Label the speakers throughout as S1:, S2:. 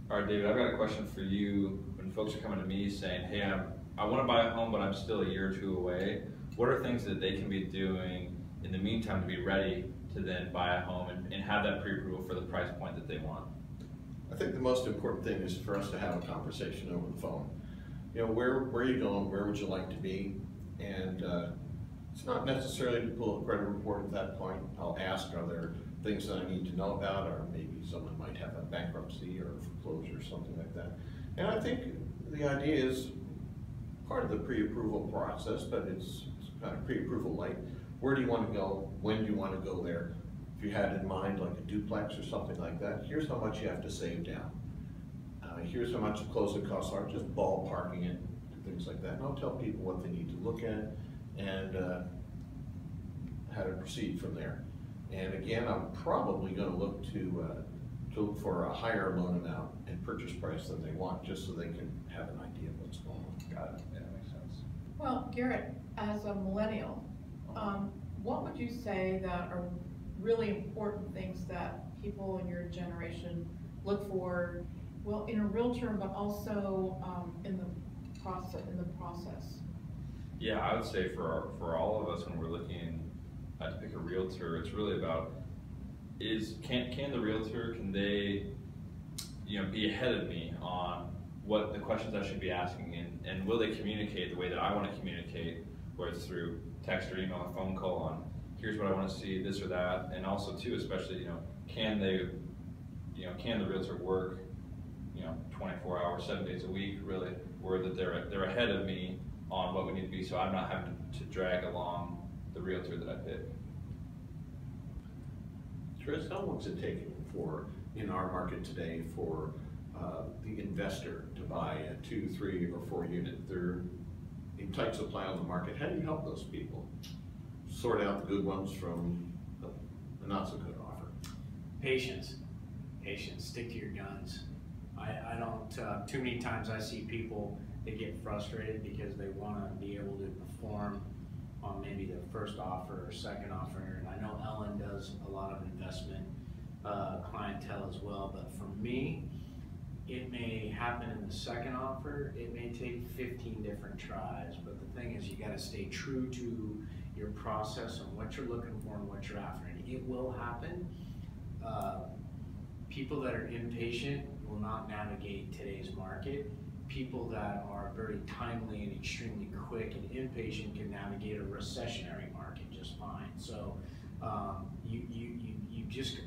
S1: All right, David, I've got a question for you. When folks are coming to me saying, hey, I want to buy a home, but I'm still a year or two away, what are things that they can be doing in the meantime to be ready to then buy a home and have that pre-approval for the price point that they want?
S2: I think the most important thing is for us to have a conversation over the phone. You know, where are you going? Where would you like to be? And it's not necessarily to pull a credit report at that point. I'll ask, are there things that I need to know about, or maybe someone might have a bankruptcy or foreclosure or something like that. And I think the idea is part of the pre-approval process, but it's kind of pre-approval light. Where do you want to go? When do you want to go there? If you had in mind like a duplex or something like that, here's how much you have to save down. Here's how much the closing costs are, just ballparking it, things like that. And I'll tell people what they need to look at and how to proceed from there. And again, I'm probably going to look look for a higher loan amount and purchase price than they want, just so they can have an idea of what's going on.
S1: Got it. Yeah, that makes sense.
S3: Well, Garrett, as a millennial, what would you say that are really important things that people in your generation look for, well, in a realtor, but also in the process?
S1: Yeah, I would say for all of us, when we're looking to pick a realtor, it's really about can the realtor, can they be ahead of me on what the questions I should be asking, and will they communicate the way that I want to communicate, whether it's through text or email or phone call on here's what I want to see, this or that, and also too, especially can the realtor work 24 hours, 7 days a week, really, where that they're ahead of me on what we need to be, so I'm not having to drag along the realtor that I pick.
S2: Tris, how long is it taking in our market today for the investor to buy a 2, 3, or 4 unit? They're in tight supply on the market. How do you help those people sort out the good ones from the not so good offer?
S4: Patience. Stick to your guns. I don't, too many times I see people, they get frustrated because they want to be able to perform on maybe their first offer or second offer. And I know Ellen does a lot of investment clientele as well, but for me, it may happen in the second offer. It may take 15 different tries, but the thing is, you got to stay true to your process and what you're looking for and what you're after. And it will happen. People that are impatient will not navigate today's market. People that are very timely and extremely quick and impatient can navigate a recessionary market just fine. So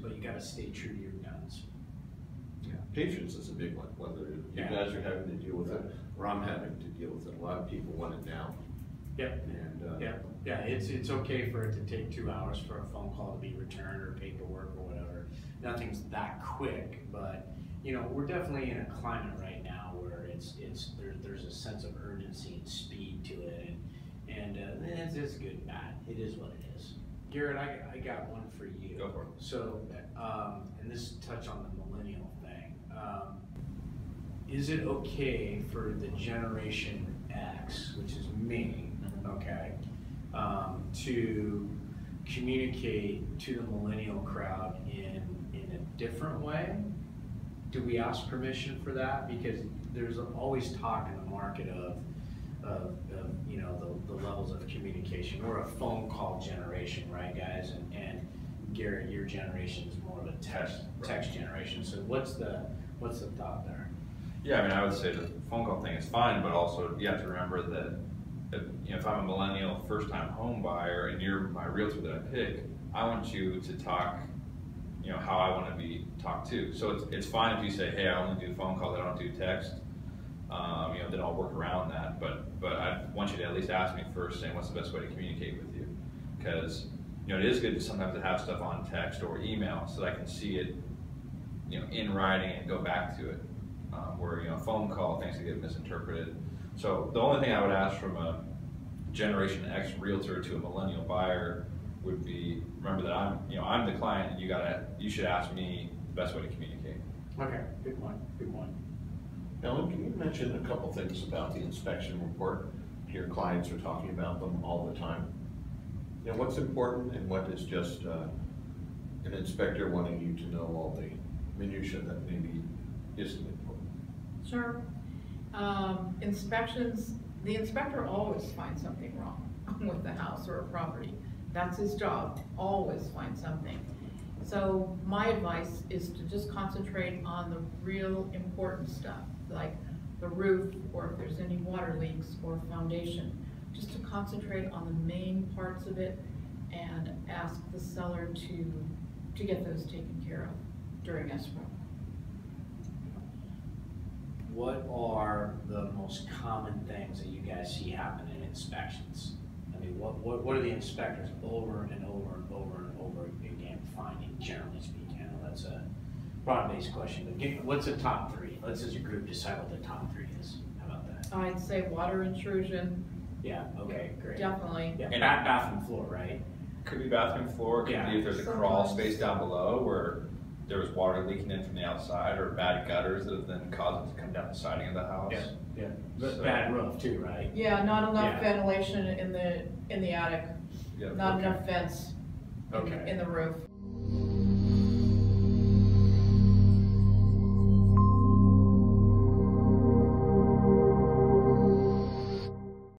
S4: but you got to stay true to your guns.
S2: Yeah, patience is a big one. Whether you guys are having to deal with it or I'm having to deal with it, a lot of people want it now.
S4: Yep.
S2: And
S4: yeah. It's okay for it to take 2 hours for a phone call to be returned or paperwork or whatever. Nothing's that quick, but we're definitely in a climate right now where there's a sense of urgency and speed to it, and it's good and bad. It is what it is. Garrett, I got one for you.
S1: Go for it.
S4: So, and this touch on the millennial thing. Is it okay for the Generation X, which is me, okay, to communicate to the millennial crowd in a different way? Do we ask permission for that? Because there's always talk in the market of the levels of communication. We're a phone call generation, right, guys? And Garrett, your generation is more of a text generation. So what's the thought there?
S1: Yeah, I mean, I would say the phone call thing is fine, but also you have to remember that if I'm a millennial first-time home buyer and you're my realtor that I pick, I want you to talk how I want to be talked to. So it's fine if you say, hey, I only do phone calls, I don't do text. Then I'll work around that. But I want you to at least ask me first, saying what's the best way to communicate with you, because it is good to sometimes to have stuff on text or email so that I can see it, in writing and go back to it. Where a phone call, things can get misinterpreted. So the only thing I would ask from a Generation X realtor to a millennial buyer would be, remember that I'm the client, and you should ask me the best way to communicate.
S4: Okay, good one.
S2: Ellen, can you mention a couple things about the inspection report? Your clients are talking about them all the time. What's important and what is just an inspector wanting you to know all the minutiae that maybe isn't important?
S3: Sure. Inspections, the inspector always finds something wrong with the house or a property. That's his job, always find something. So my advice is to just concentrate on the real important stuff, like the roof, or if there's any water leaks or foundation, just to concentrate on the main parts of it and ask the seller to get those taken care of during escrow.
S4: What are the most common things that you guys see happen in inspections? I mean, what are the inspectors over and over and over and over again finding, generally speaking? I know that's a broad-based question, but what's the top three? Let's as a group decide what the top three is. How about that?
S3: I'd say water intrusion.
S4: Yeah, okay, great.
S3: Definitely.
S4: Yeah,
S1: And
S4: bathroom floor, right?
S1: Could be bathroom floor, could
S4: Yeah.
S1: be if there's a crawl
S3: Sometimes.
S1: space down below where there was water leaking in from the outside, or bad gutters that have then caused it to come down the siding of the house.
S4: Yeah.
S1: So-
S4: Bad roof too, right?
S3: Yeah, not enough
S4: Yeah.
S3: ventilation in the attic,
S1: Yeah,
S3: not
S1: okay.
S3: enough vents
S4: Okay.
S3: in the roof.